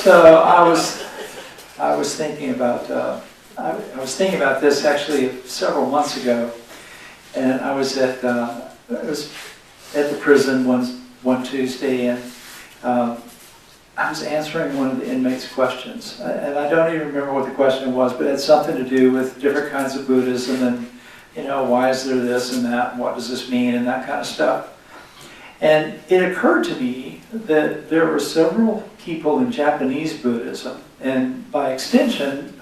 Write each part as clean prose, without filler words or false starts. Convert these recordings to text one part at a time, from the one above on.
So I was thinking about this actually several months ago, and I was at the prison one Tuesday, and I was answering one of the inmates' questions, and I don't even remember what the question was, but it had something to do with different kinds of Buddhism, and why is there this and that, and what does this mean, and that kind of stuff. And it occurred to me that there were several people in Japanese Buddhism, and by extension,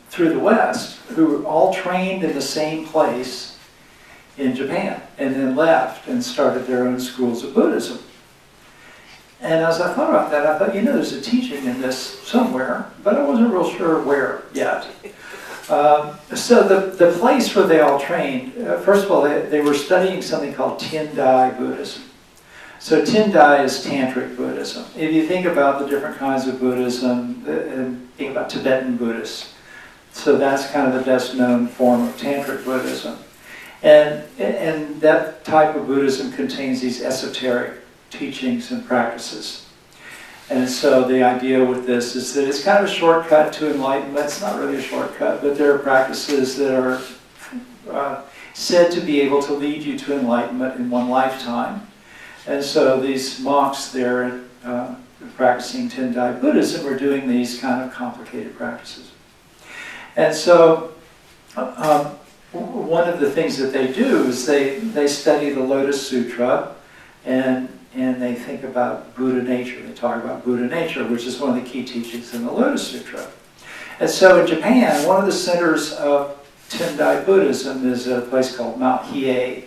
through the West, who were all trained in the same place in Japan, and then left and started their own schools of Buddhism. And as I thought about that, I thought, there's a teaching in this somewhere, but I wasn't real sure where yet. So the place where they all trained, first of all, they were studying something called Tendai Buddhism. So Tendai is Tantric Buddhism. If you think about the different kinds of Buddhism, and think about Tibetan Buddhists, so that's kind of the best known form of Tantric Buddhism. And that type of Buddhism contains these esoteric teachings and practices. And so the idea with this is that it's kind of a shortcut to enlightenment. It's not really a shortcut, but there are practices that are said to be able to lead you to enlightenment in one lifetime. And so these monks there practicing Tendai Buddhism are doing these kind of complicated practices. And so one of the things that they do is they study the Lotus Sutra, and they think about Buddha nature. They talk about Buddha nature, which is one of the key teachings in the Lotus Sutra. And so in Japan, one of the centers of Tendai Buddhism is a place called Mount Hiei,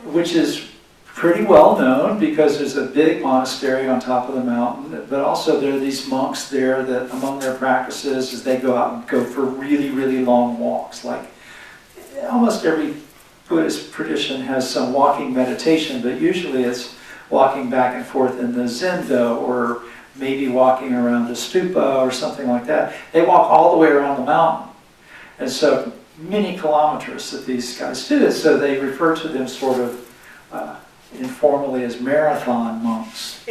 which is pretty well known because there's a big monastery on top of the mountain, but also there are these monks there that among their practices is they go out and go for really, really long walks. Like almost every Buddhist tradition has some walking meditation, but usually it's walking back and forth in the zendo, or maybe walking around a stupa or something like that. They walk all the way around the mountain. And so many kilometers that these guys do. So they refer to them sort of informally as marathon monks.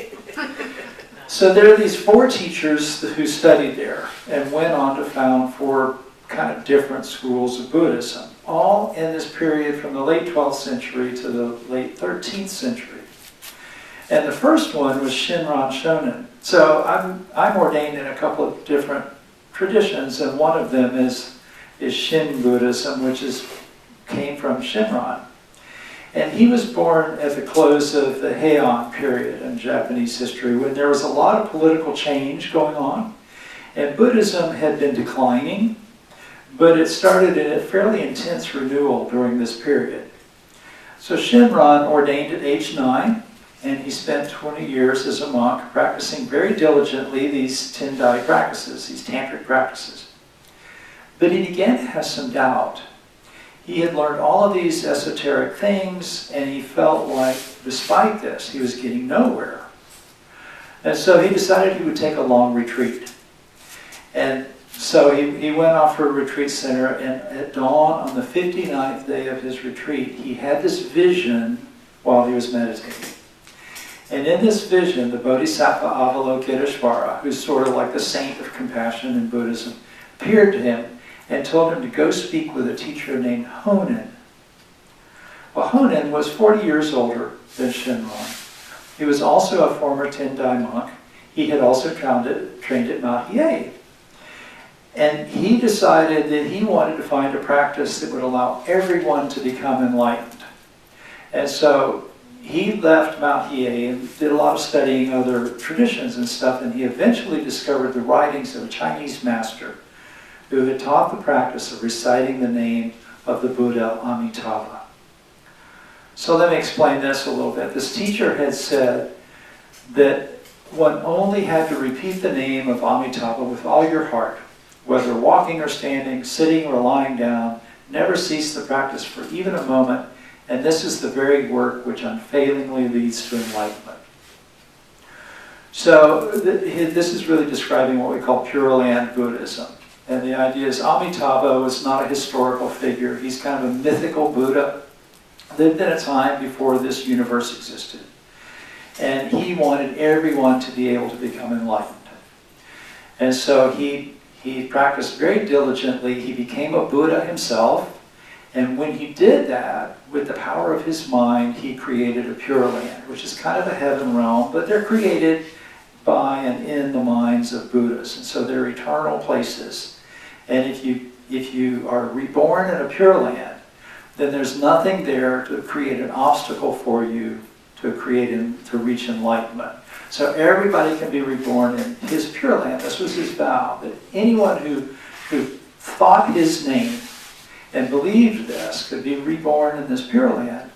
So there are these 4 teachers who studied there and went on to found 4 kind of different schools of Buddhism, all in this period from the late 12th century to the late 13th century. And the first one was Shinran Shonin. So I'm ordained in a couple of different traditions, and one of them is Shin Buddhism, which came from Shinran. And he was born at the close of the Heian period in Japanese history, when there was a lot of political change going on, and Buddhism had been declining, but it started in a fairly intense renewal during this period. So Shinran ordained at age 9, and he spent 20 years as a monk practicing very diligently these Tendai practices, these tantric practices. But he began to have some doubt. He had learned all of these esoteric things, and he felt like, despite this, he was getting nowhere. And so he decided he would take a long retreat. And so he went off for a retreat center, and at dawn on the 59th day of his retreat, he had this vision while he was meditating. And in this vision, the Bodhisattva Avalokiteshvara, who's sort of like the saint of compassion in Buddhism, appeared to him and told him to go speak with a teacher named Honen. Well, Honen was 40 years older than Shinran. He was also a former Tendai monk. He had also trained at Mount Hiei. And he decided that he wanted to find a practice that would allow everyone to become enlightened. And so he left Mount Hiei and did a lot of studying other traditions and stuff, and he eventually discovered the writings of a Chinese master who had taught the practice of reciting the name of the Buddha Amitabha. So let me explain this a little bit. This teacher had said that one only had to repeat the name of Amitabha with all your heart, whether walking or standing, sitting or lying down. Never cease the practice for even a moment, and this is the very work which unfailingly leads to enlightenment. So this is really describing what we call Pure Land Buddhism. And the idea is Amitabha was not a historical figure. He's kind of a mythical Buddha, lived in a time before this universe existed. And he wanted everyone to be able to become enlightened. And so he practiced very diligently. He became a Buddha himself. And when he did that, with the power of his mind, he created a Pure Land, which is kind of a heaven realm, but they're created by and in the minds of Buddhas. And so they're eternal places. And if you are reborn in a Pure Land, then there's nothing there to create an obstacle for you to reach enlightenment. So everybody can be reborn in his Pure Land. This was his vow, that anyone who thought his name and believed this could be reborn in this Pure Land.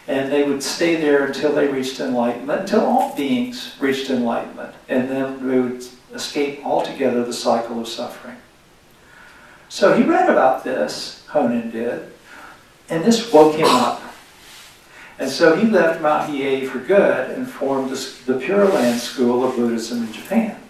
And they would stay there until they reached enlightenment, until all beings reached enlightenment. And then they would escape altogether the cycle of suffering. So he read about this, Honen did, and this woke him up. And so he left Mount Hiei for good and formed the Pure Land School of Buddhism in Japan.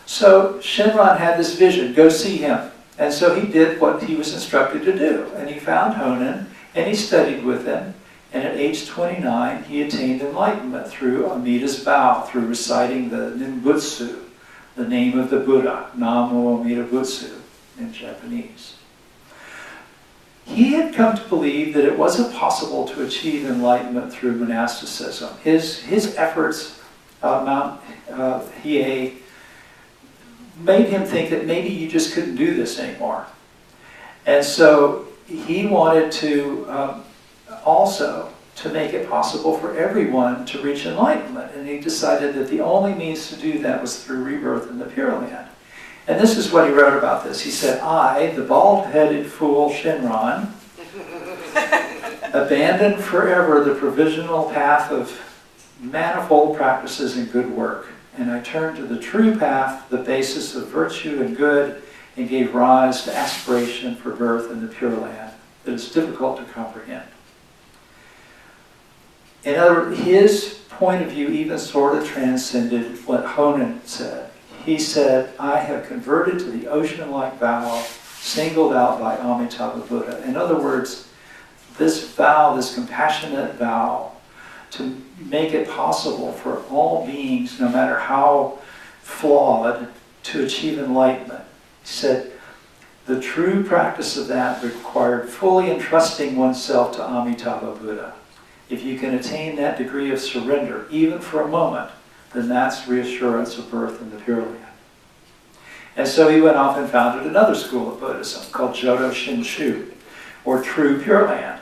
So Shinran had this vision, go see him. And so he did what he was instructed to do. And he found Honen, and he studied with him. And at age 29, he attained enlightenment through Amida's vow, through reciting the Nimbutsu, the name of the Buddha, Namo Amida Butsu in Japanese. He had come to believe that it wasn't possible to achieve enlightenment through monasticism. His efforts at Mount Hiei made him think that maybe you just couldn't do this anymore. And so he wanted to also to make it possible for everyone to reach enlightenment. And he decided that the only means to do that was through rebirth in the Pure Land. And this is what he wrote about this. He said, I, the bald-headed fool Shinran, abandoned forever the provisional path of manifold practices and good work. And I turned to the true path, the basis of virtue and good, and gave rise to aspiration for birth in the Pure Land that is difficult to comprehend. In other words, his point of view even sort of transcended what Honen said. He said, I have converted to the ocean-like vow singled out by Amitabha Buddha. In other words, this vow, this compassionate vow, to make it possible for all beings, no matter how flawed, to achieve enlightenment. He said, the true practice of that required fully entrusting oneself to Amitabha Buddha. If you can attain that degree of surrender, even for a moment, then that's reassurance of birth in the Pure Land. And so he went off and founded another school of Buddhism called Jodo Shinshu, or True Pure Land.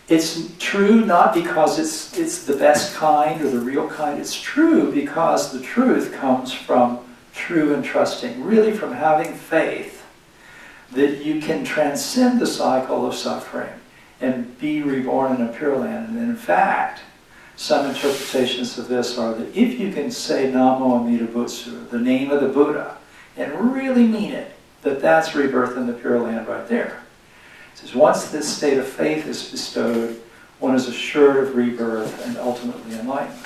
It's true not because it's the best kind or the real kind. It's true because the truth comes from true and trusting, really from having faith that you can transcend the cycle of suffering and be reborn in a Pure Land. And in fact, some interpretations of this are that if you can say Namo Amida Butsu, the name of the Buddha, and really mean it, that that's rebirth in the Pure Land right there. It says once this state of faith is bestowed, one is assured of rebirth and ultimately enlightenment.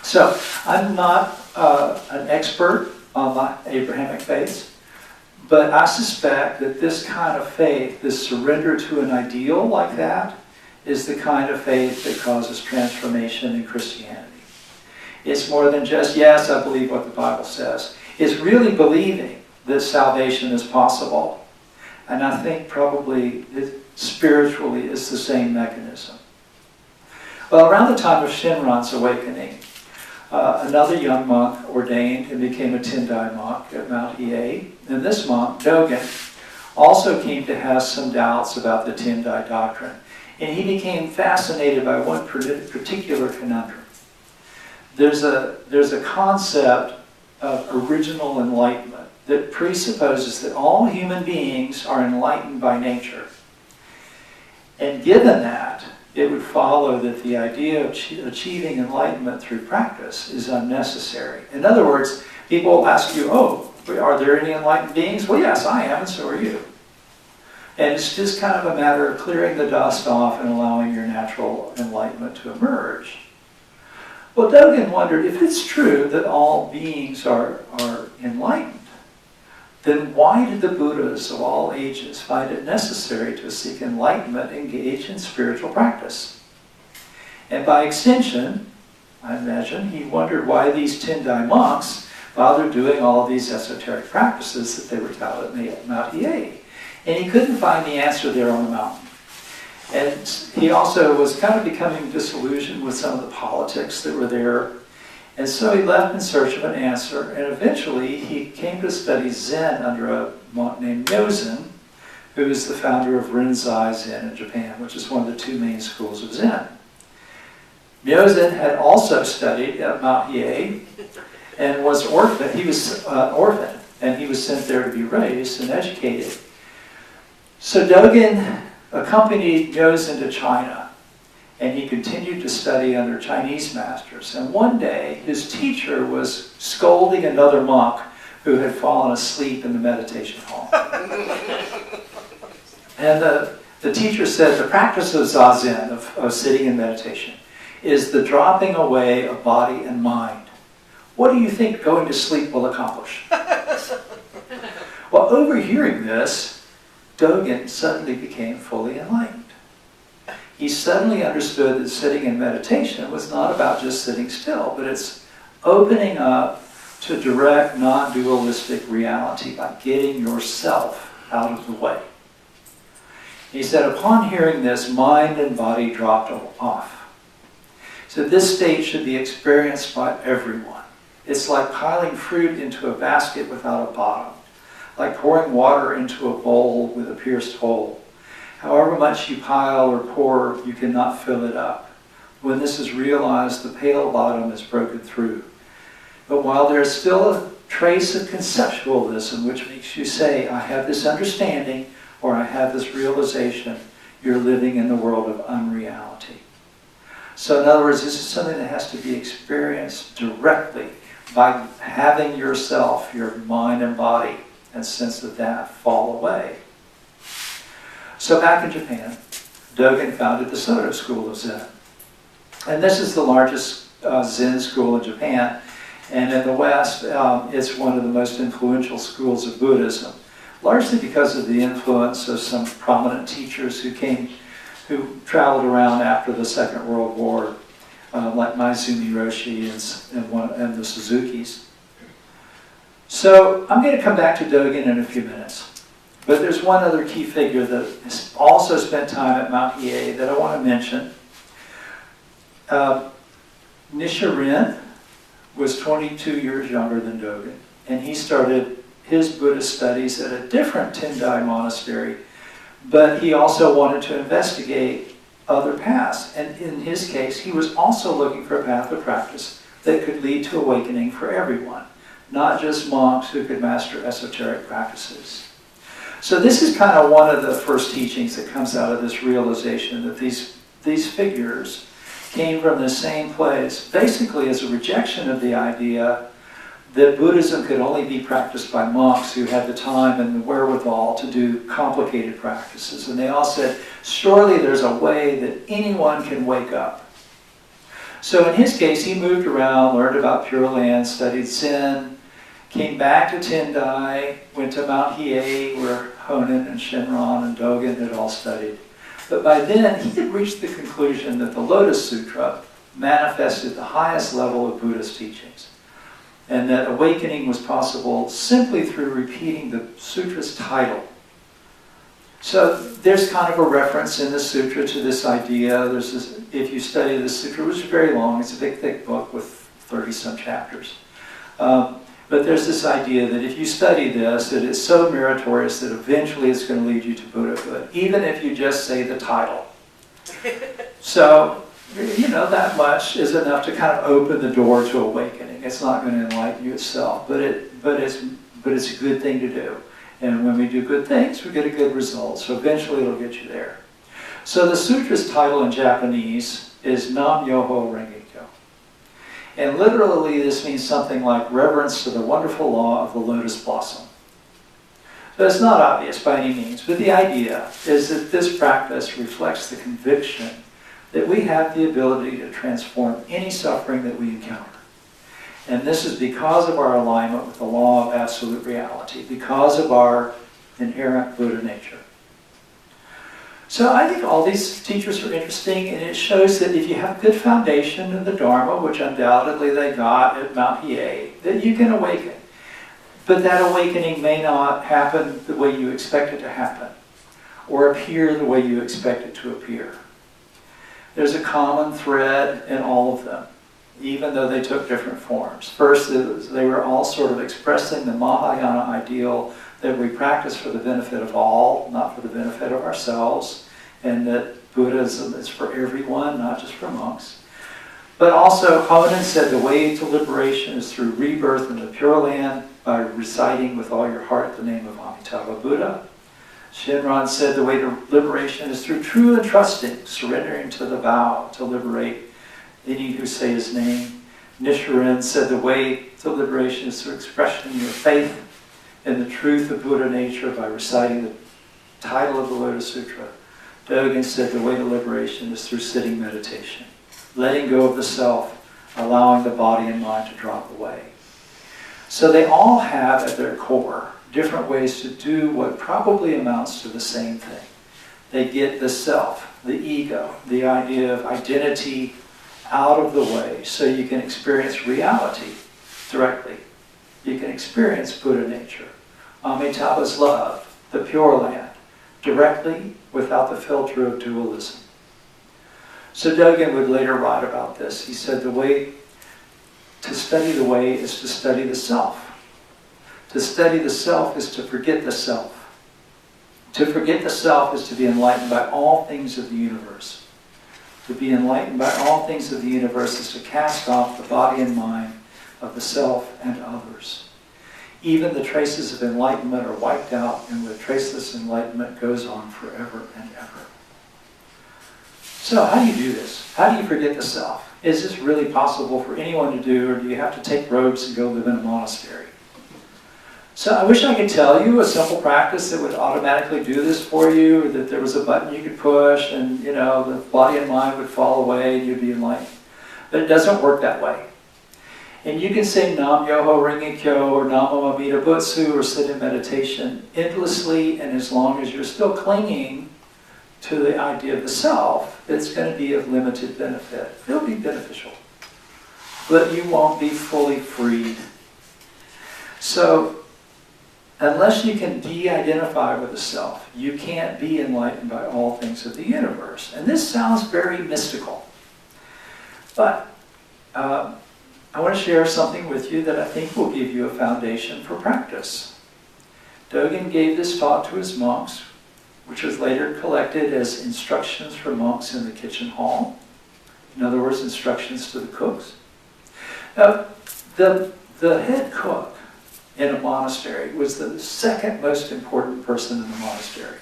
So, I'm not an expert on the Abrahamic faiths, but I suspect that this kind of faith, this surrender to an ideal like that, is the kind of faith that causes transformation in Christianity. It's more than just, yes, I believe what the Bible says. It's really believing that salvation is possible. And I think probably spiritually it's the same mechanism. Well, around the time of Shinran's awakening, another young monk ordained and became a Tendai monk at Mount Hiei. And this monk, Dogen, also came to have some doubts about the Tendai doctrine. And he became fascinated by one particular conundrum. There's a concept of original enlightenment that presupposes that all human beings are enlightened by nature. And given that, it would follow that the idea of achieving enlightenment through practice is unnecessary. In other words, people will ask you, oh, are there any enlightened beings? Well, yes, I am, and so are you. And it's just kind of a matter of clearing the dust off and allowing your natural enlightenment to emerge. Well, Dogen wondered, if it's true that all beings are enlightened, then why did the Buddhas of all ages find it necessary to seek enlightenment, engage in spiritual practice? And by extension, I imagine, he wondered why these Tendai monks while they're doing all of these esoteric practices that they were taught at Mount Hiei. And he couldn't find the answer there on the mountain. And he also was kind of becoming disillusioned with some of the politics that were there. And so he left in search of an answer, and eventually he came to study Zen under a monk named Myozen, who is the founder of Rinzai Zen in Japan, which is one of the two main schools of Zen. Myozen had also studied at Mount Hiei and was orphaned. He was orphaned, and he was sent there to be raised and educated. So Dogen accompanied Myozen to China, and he continued to study under Chinese masters. And one day, his teacher was scolding another monk who had fallen asleep in the meditation hall. And the teacher said, the practice of Zazen, of sitting in meditation, is the dropping away of body and mind. What do you think going to sleep will accomplish? Well, overhearing this, Dogen suddenly became fully enlightened. He suddenly understood that sitting in meditation was not about just sitting still, but it's opening up to direct, non-dualistic reality by getting yourself out of the way. He said, upon hearing this, mind and body dropped off. So this state should be experienced by everyone. It's like piling fruit into a basket without a bottom, like pouring water into a bowl with a pierced hole. However much you pile or pour, you cannot fill it up. When this is realized, the pale bottom is broken through. But while there is still a trace of conceptualism which makes you say, I have this understanding, or I have this realization, you're living in the world of unreality. So in other words, this is something that has to be experienced directly by having yourself, your mind and body, and sense of that fall away. So back in Japan, Dogen founded the Soto School of Zen. And this is the largest Zen school in Japan. And in the West, it's one of the most influential schools of Buddhism, largely because of the influence of some prominent teachers who traveled around after the Second World War, like Maizumi Roshi and the Suzukis. So I'm going to come back to Dogen in a few minutes. But there's one other key figure that has also spent time at Mount Hiei that I want to mention. Nichiren was 22 years younger than Dogen, and he started his Buddhist studies at a different Tendai monastery, but he also wanted to investigate other paths. And in his case, he was also looking for a path of practice that could lead to awakening for everyone, not just monks who could master esoteric practices. So this is kind of one of the first teachings that comes out of this realization that these figures came from the same place, basically as a rejection of the idea that Buddhism could only be practiced by monks who had the time and the wherewithal to do complicated practices. And they all said, surely there's a way that anyone can wake up. So in his case, he moved around, learned about Pure Land, studied Zen, came back to Tendai, went to Mount Hiei, where Honen and Shenron and Dogen had all studied. But by then, he had reached the conclusion that the Lotus Sutra manifested the highest level of Buddhist teachings, and that awakening was possible simply through repeating the sutra's title. So there's kind of a reference in the sutra to this idea. There's this, if you study the sutra, which is very long, it's a big, thick book with 30-some chapters. But there's this idea that if you study this, that it's so meritorious that eventually it's going to lead you to Buddhahood, even if you just say the title. So, that much is enough to kind of open the door to awakening. It's not going to enlighten you itself, but it's a good thing to do. And when we do good things, we get a good result. So eventually it'll get you there. So the sutra's title in Japanese is Nam-myoho Renge-kyo. And literally this means something like reverence to the wonderful law of the lotus blossom. So it's not obvious by any means, but the idea is that this practice reflects the conviction that we have the ability to transform any suffering that we encounter. And this is because of our alignment with the law of absolute reality, because of our inherent Buddha nature. So I think all these teachers are interesting, and it shows that if you have good foundation in the Dharma, which undoubtedly they got at Mount Hiei, that you can awaken. But that awakening may not happen the way you expect it to happen, or appear the way you expect it to appear. There's a common thread in all of them, even though they took different forms. First, they were all sort of expressing the Mahayana ideal that we practice for the benefit of all, not for the benefit of ourselves, and that Buddhism is for everyone, not just for monks. But also, Honen said the way to liberation is through rebirth in the Pure Land by reciting with all your heart the name of Amitabha Buddha. Shinran said the way to liberation is through true and trusting, surrendering to the vow to liberate any who say his name. Nichiren said the way to liberation is through expressing your faith in the truth of Buddha nature by reciting the title of the Lotus Sutra. Dogen said the way to liberation is through sitting meditation, letting go of the self, allowing the body and mind to drop away. So they all have at their core different ways to do what probably amounts to the same thing. They get the self, the ego, the idea of identity out of the way so you can experience reality directly. You can experience Buddha nature, Amitabha's love, the Pure Land, directly without the filter of dualism. So Dogen would later write about this. He said the way to study the way is to study the self. To study the self is to forget the self. To forget the self is to be enlightened by all things of the universe. To be enlightened by all things of the universe is to cast off the body and mind of the self and others. Even the traces of enlightenment are wiped out, and with traceless enlightenment goes on forever and ever. So how do you do this? How do you forget the self? Is this really possible for anyone to do, or do you have to take robes and go live in a monastery? So I wish I could tell you a simple practice that would automatically do this for you, or that there was a button you could push and the body and mind would fall away and you'd be enlightened. But it doesn't work that way. And you can say Nam Myoho Renge Kyo or Namo Amida Butsu or sit in meditation endlessly, and as long as you're still clinging to the idea of the self, it's going to be of limited benefit. It'll be beneficial, but you won't be fully freed. So, unless you can de-identify with the self, you can't be enlightened by all things of the universe. And this sounds very mystical. But I want to share something with you that I think will give you a foundation for practice. Dogen gave this talk to his monks, which was later collected as instructions for monks in the kitchen hall. In other words, instructions to the cooks. Now, the head cook in a monastery was the second most important person in the monastery.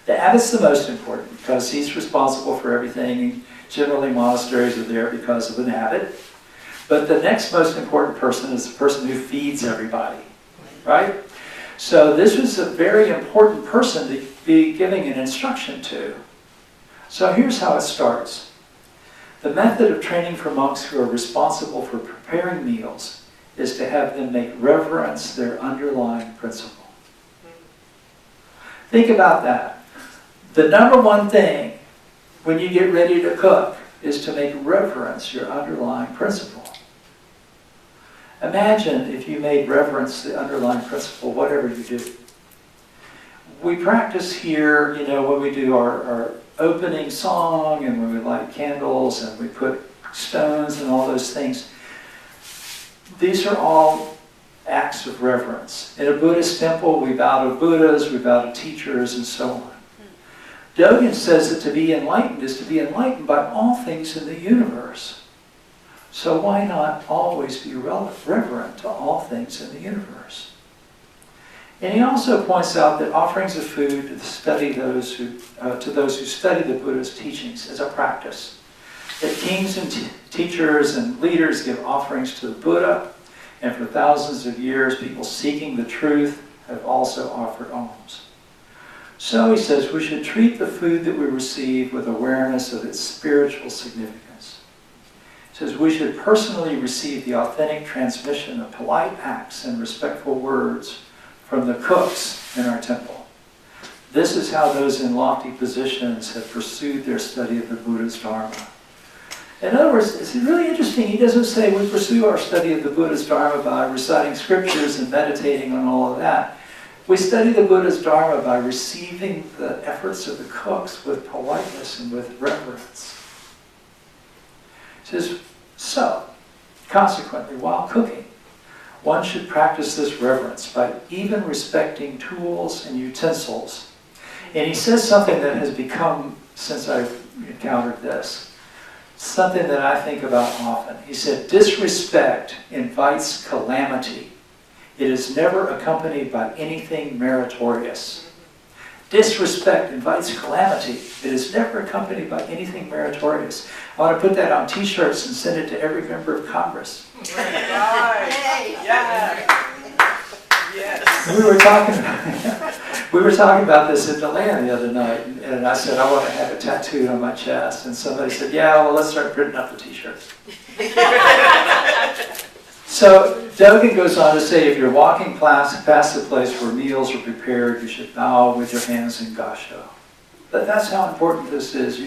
The abbot's the most important because he's responsible for everything. Generally, monasteries are there because of an abbot. But the next most important person is the person who feeds everybody, right? So this was a very important person to be giving an instruction to. So here's how it starts. The method of training for monks who are responsible for preparing meals is to have them make reverence their underlying principle. Think about that. The number one thing when you get ready to cook is to make reverence your underlying principle. Imagine if you made reverence the underlying principle, whatever you do. We practice here, when we do our opening song and when we light candles and we put stones and all those things. These are all acts of reverence. In a Buddhist temple, we bow to Buddhas, we bow to teachers, and so on. Dogen says that to be enlightened is to be enlightened by all things in the universe. So why not always be reverent to all things in the universe? And he also points out that offerings of food to those who study the Buddha's teachings is a practice. That kings and teachers and leaders give offerings to the Buddha, and for thousands of years, people seeking the truth have also offered alms. So he says we should treat the food that we receive with awareness of its spiritual significance. He says we should personally receive the authentic transmission of polite acts and respectful words from the cooks in our temple. This is how those in lofty positions have pursued their study of the Buddha's Dharma. In other words, it's really interesting. He doesn't say we pursue our study of the Buddha's Dharma by reciting scriptures and meditating on all of that. We study the Buddha's Dharma by receiving the efforts of the cooks with politeness and with reverence. He says, so, consequently, while cooking, one should practice this reverence by even respecting tools and utensils. And he says something that has become, since I've encountered this, something that I think about often. He said, disrespect invites calamity. It is never accompanied by anything meritorious. Disrespect invites calamity. It is never accompanied by anything meritorious. I want to put that on t-shirts and send it to every member of Congress. Right. Yes. We were talking about this in Deland the other night, and I said I want to have it tattooed on my chest, and somebody said, yeah, well, let's start printing up the t-shirts. So Dogen goes on to say, if you're walking past the place where meals are prepared, you should bow with your hands in gasho. But that's how important this is.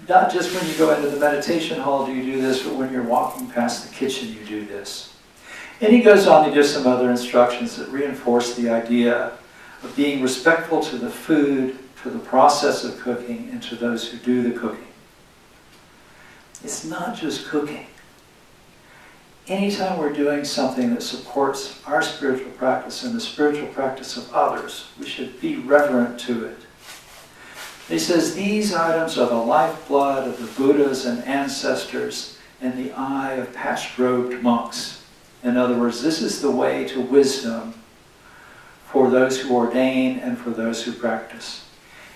Not just when you go into the meditation hall do you do this, but when you're walking past the kitchen you do this. And he goes on to give some other instructions that reinforce the idea of being respectful to the food, to the process of cooking, and to those who do the cooking. It's not just cooking. Anytime we're doing something that supports our spiritual practice and the spiritual practice of others, we should be reverent to it. He says, these items are the lifeblood of the Buddhas and ancestors and the eye of patched-robed monks. In other words, this is the way to wisdom for those who ordain and for those who practice.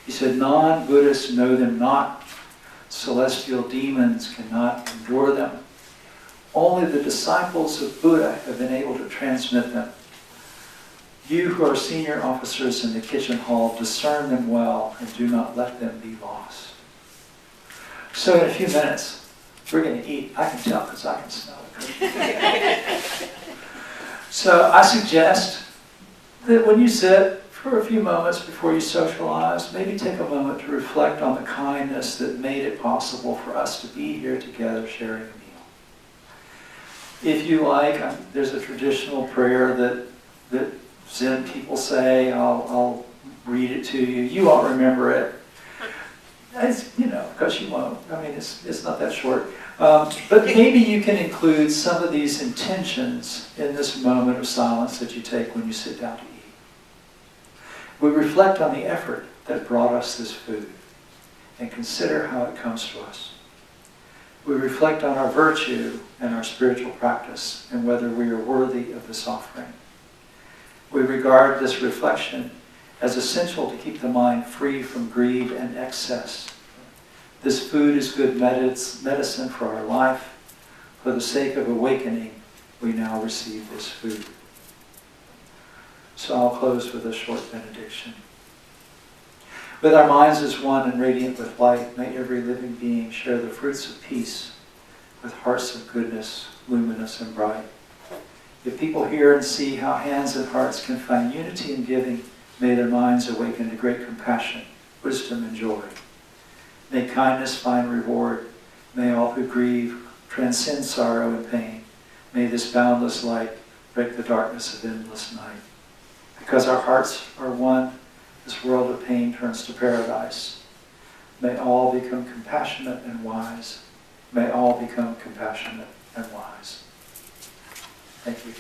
He said, non-Buddhists know them not. Celestial demons cannot endure them. Only the disciples of Buddha have been able to transmit them. You who are senior officers in the kitchen hall, discern them well and do not let them be lost. So in a few minutes, we're going to eat. I can tell because I can smell it. So I suggest that when you sit for a few moments before you socialize, maybe take a moment to reflect on the kindness that made it possible for us to be here together sharing a meal. If you like, there's a traditional prayer that Zen people say. I'll read it to you. You won't remember it. Because you won't. I mean, it's not that short. But maybe you can include some of these intentions in this moment of silence that you take when you sit down to eat. We reflect on the effort that brought us this food and consider how it comes to us. We reflect on our virtue and our spiritual practice and whether we are worthy of this offering. We regard this reflection as essential to keep the mind free from greed and excess. This food is good medicine for our life. For the sake of awakening, we now receive this food. So I'll close with a short benediction. With our minds as one and radiant with light, may every living being share the fruits of peace with hearts of goodness, luminous and bright. If people hear and see how hands and hearts can find unity in giving, may their minds awaken to great compassion, wisdom and joy. May kindness find reward. May all who grieve transcend sorrow and pain. May this boundless light break the darkness of endless night. Because our hearts are one, this world of pain turns to paradise. May all become compassionate and wise. May all become compassionate and wise. Thank you.